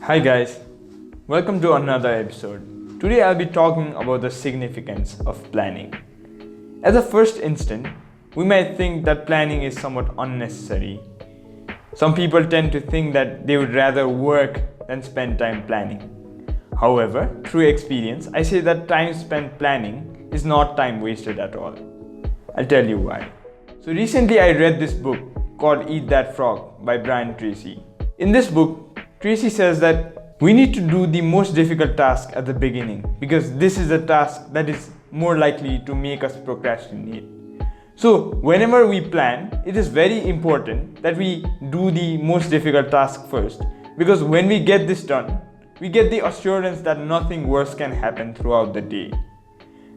Hi guys, welcome to another episode. Today I'll be talking about the significance of planning. As a first instant, we might think that planning is somewhat unnecessary. Some people tend to think that they would rather work than spend time planning. However, through experience, I say that time spent planning is not time wasted at all. I'll tell you why. So recently I read this book called Eat That Frog by Brian Tracy. In this book, Tracy says that we need to do the most difficult task at the beginning because this is a task that is more likely to make us procrastinate. So whenever we plan, it is very important that we do the most difficult task first, because when we get this done, we get the assurance that nothing worse can happen throughout the day.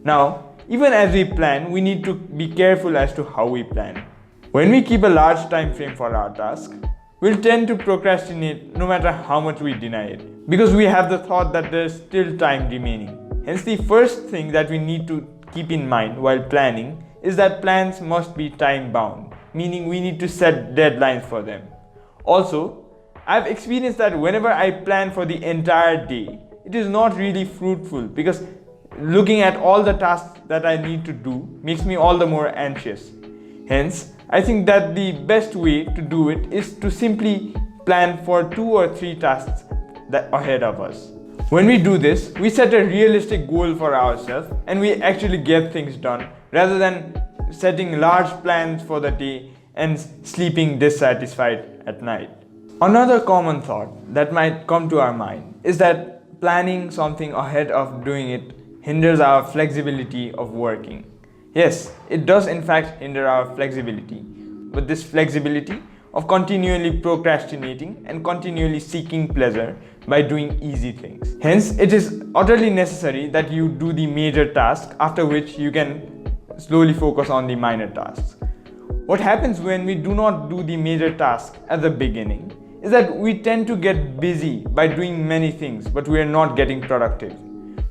Now, even as we plan, we need to be careful as to how we plan. When we keep a large time frame for our task, we'll tend to procrastinate no matter how much we deny it, because we have the thought that there's still time remaining. Hence, the first thing that we need to keep in mind while planning is that plans must be time bound, meaning we need to set deadlines for them. Also, I've experienced that whenever I plan for the entire day, it is not really fruitful because looking at all the tasks that I need to do makes me all the more anxious. Hence, I think that the best way to do it is to simply plan for 2 or 3 tasks that ahead of us. When we do this, we set a realistic goal for ourselves and we actually get things done rather than setting large plans for the day and sleeping dissatisfied at night. Another common thought that might come to our mind is that planning something ahead of doing it hinders our flexibility of working. Yes, it does in fact hinder our flexibility, but this flexibility of continually procrastinating and continually seeking pleasure by doing easy things. Hence, it is utterly necessary that you do the major task, after which you can slowly focus on the minor tasks. What happens when we do not do the major task at the beginning is that we tend to get busy by doing many things, but we are not getting productive.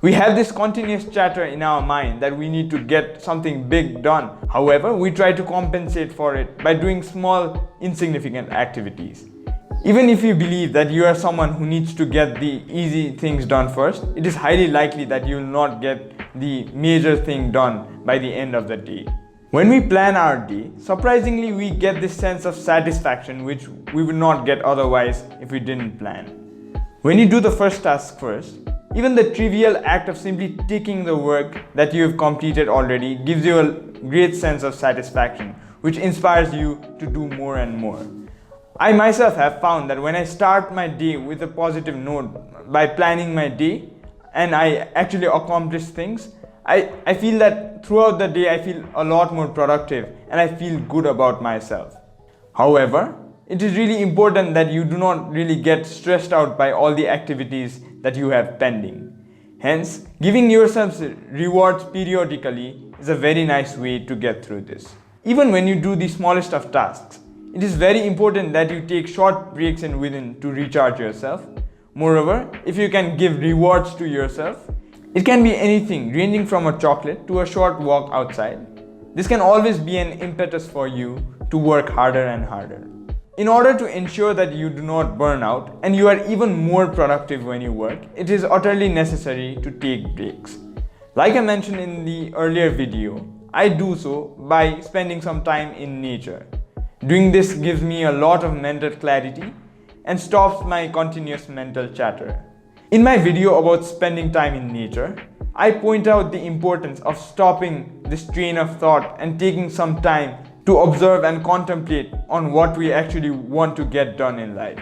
We have this continuous chatter in our mind that we need to get something big done. However, we try to compensate for it by doing small, insignificant activities. Even if you believe that you are someone who needs to get the easy things done first, it is highly likely that you will not get the major thing done by the end of the day. When we plan our day, surprisingly, we get this sense of satisfaction which we would not get otherwise if we didn't plan. When you do the first task first, even the trivial act of simply ticking the work that you have completed already gives you a great sense of satisfaction, which inspires you to do more and more. I myself have found that when I start my day with a positive note by planning my day and I actually accomplish things, I feel that throughout the day I feel a lot more productive and I feel good about myself. However, it is really important that you do not really get stressed out by all the activities that you have pending. Hence, giving yourself rewards periodically is a very nice way to get through this. Even when you do the smallest of tasks, it is very important that you take short breaks in within to recharge yourself. Moreover, if you can give rewards to yourself, it can be anything ranging from a chocolate to a short walk outside. This can always be an impetus for you to work harder and harder. In order to ensure that you do not burn out and you are even more productive when you work, it is utterly necessary to take breaks. Like I mentioned in the earlier video, I do so by spending some time in nature. Doing this gives me a lot of mental clarity and stops my continuous mental chatter. In my video about spending time in nature, I point out the importance of stopping this train of thought and taking some time to observe and contemplate on what we actually want to get done in life.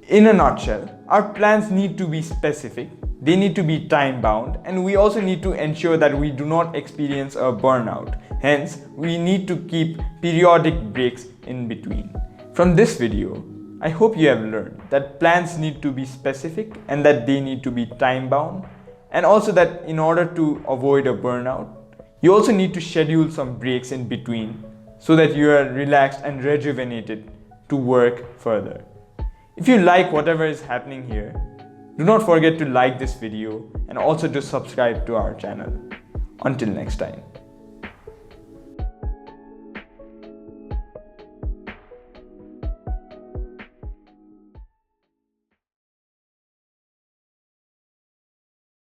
In a nutshell, our plans need to be specific, they need to be time bound, and we also need to ensure that we do not experience a burnout. Hence, we need to keep periodic breaks in between. From this video, I hope you have learned that plans need to be specific and that they need to be time bound, and also that in order to avoid a burnout, you also need to schedule some breaks in between so that you are relaxed and rejuvenated to work further. If you like whatever is happening here, do not forget to like this video and also to subscribe to our channel. Until next time.